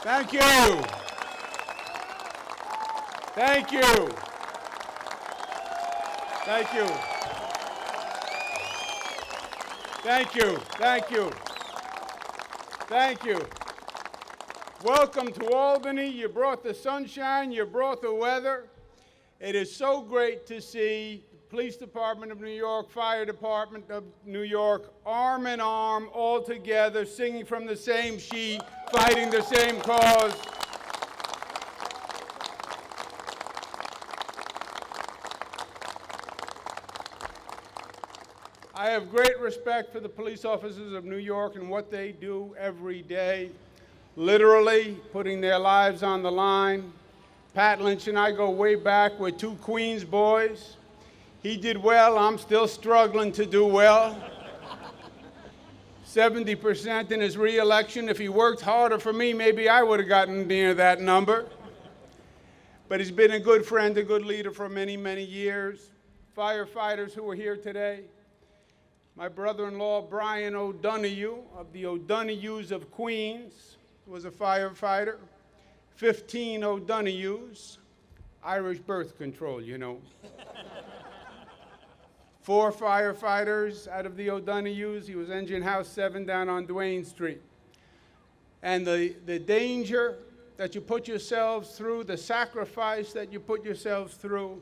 Thank you. Thank you. Thank you. Thank you. Thank you. Thank you. Welcome to Albany. You brought the sunshine. You brought the weather. It is so great to see the Police Department of New York, Fire Department of New York, arm in arm, all together, singing from the same sheet, fighting the same cause. I have great respect for the police officers of New York and what they do every day, literally putting their lives on the line. Pat Lynch and I go way back. We're two Queens boys. He did well. I'm still struggling to do well. 70% in his re-election. If he worked harder for me, maybe I would have gotten near that number. But he's been a good friend, a good leader for many, many years. Firefighters who are here today. My brother-in-law, Brian O'Donoghue, of the O'Donohues of Queens, was a firefighter. 15 O'Donohues, Irish birth control, you know. 4 firefighters out of the O'Donohues. He was engine house 7 down on Duane Street. And the danger that you put yourselves through, the sacrifice that you put yourselves through,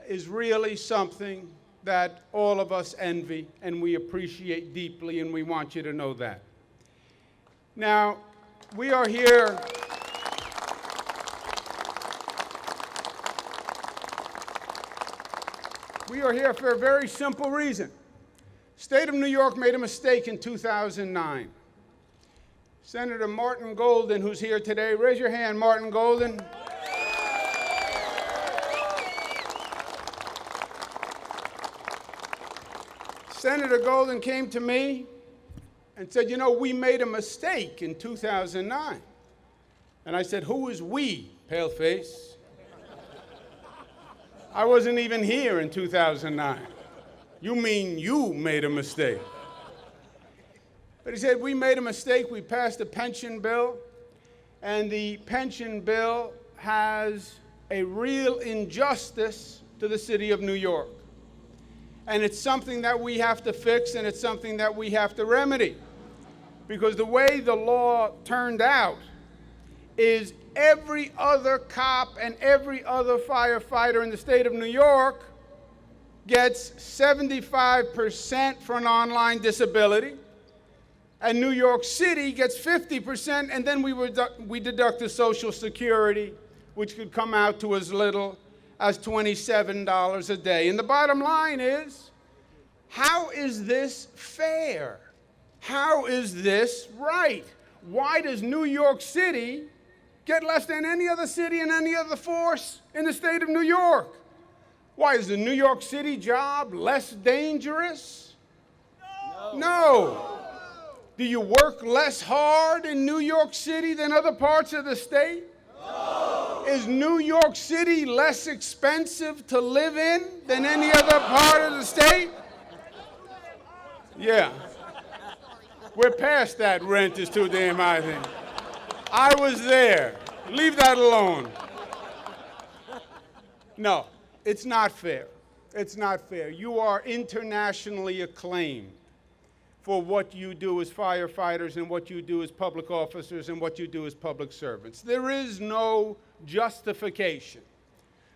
is really something that all of us envy and we appreciate deeply, and we want you to know that. Now, we are here. We are here for a very simple reason. State of New York made a mistake in 2009. Senator Martin Golden, who's here today, raise your hand, Martin Golden. Senator Golden came to me and said, you know, we made a mistake in 2009. And I said, who is we, paleface? I wasn't even here in 2009. You mean you made a mistake? But he said, we made a mistake. We passed a pension bill, and the pension bill has a real injustice to the city of New York. And it's something that we have to fix, and it's something that we have to remedy. Because the way the law turned out is every other cop and every other firefighter in the state of New York gets 75% for an online disability, and New York City gets 50%, and then we deduct the Social Security, which could come out to as little as $27 a day. And the bottom line is, how is this fair? How is this right? Why does New York City get less than any other city and any other force in the state of New York? Why is the New York City job less dangerous? No. Do you work less hard in New York City than other parts of the state? No. Is New York City less expensive to live in than any other part of the state? Yeah. We're past that rent is too damn high thing. I was there. Leave that alone. No, it's not fair. It's not fair. You are internationally acclaimed for what you do as firefighters and what you do as public officers and what you do as public servants. There is no justification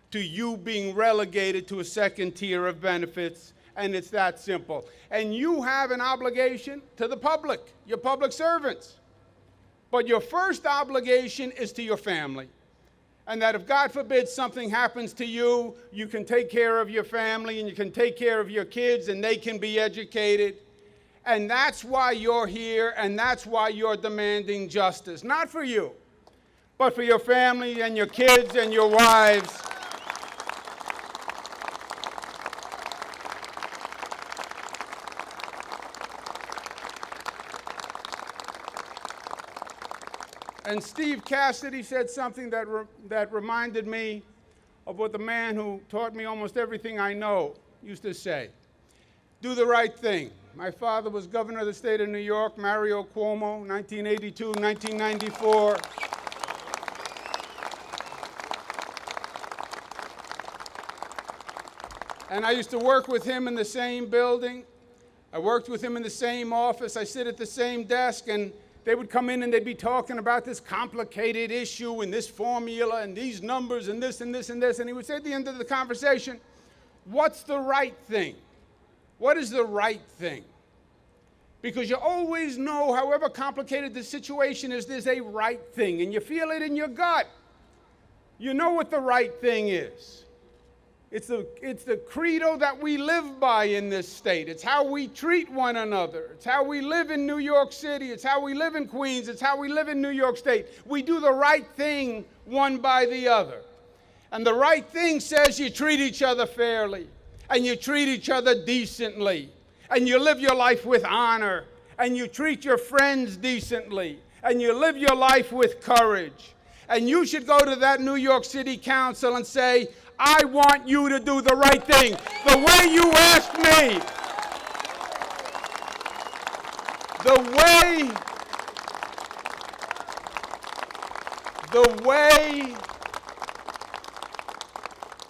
to you being relegated to a second tier of benefits, and it's that simple. And you have an obligation to the public, your public servants. But your first obligation is to your family. And that if, God forbid, something happens to you, you can take care of your family and you can take care of your kids and they can be educated. And that's why you're here, and that's why you're demanding justice. Not for you, but for your family and your kids and your wives. And Steve Cassidy said something that reminded me of what the man who taught me almost everything I know used to say. Do the right thing. My father was governor of the state of New York, Mario Cuomo, 1982, 1994. And I used to work with him in the same building. I worked with him in the same office. I sit at the same desk, and they would come in and they'd be talking about this complicated issue and this formula and these numbers and this and this and this. And he would say at the end of the conversation, what's the right thing? What is the right thing? Because you always know, however complicated the situation is, there's a right thing, and you feel it in your gut. You know what the right thing is. It's the credo that we live by in this state. It's how we treat one another. It's how we live in New York City. It's how we live in Queens. It's how we live in New York State. We do the right thing one by the other. And the right thing says you treat each other fairly, and you treat each other decently, and you live your life with honor, and you treat your friends decently, and you live your life with courage. And you should go to that New York City Council and say, I want you to do the right thing, the way you asked me.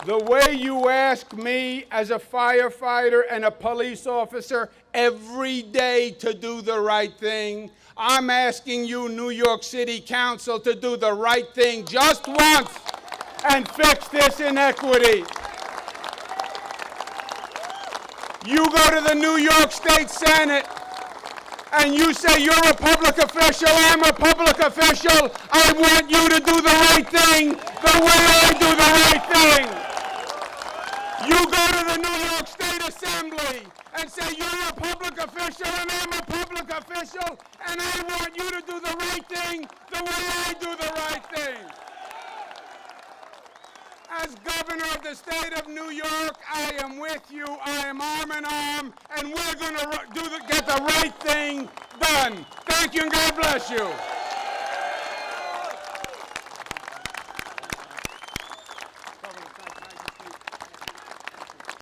The way you ask me as a firefighter and a police officer every day to do the right thing, I'm asking you, New York City Council, to do the right thing just once and fix this inequity. You go to the New York State Senate and you say, you're a public official, I'm a public official, I want you to do the right thing the way I do the right thing. You go to the New York State Assembly and say, you're a public official and I'm a public official, and I want you to do the right thing the way I do the right thing. As governor of the state of New York, I am with you. I am arm in arm, and we're going to get the right thing done. Thank you, and God bless you.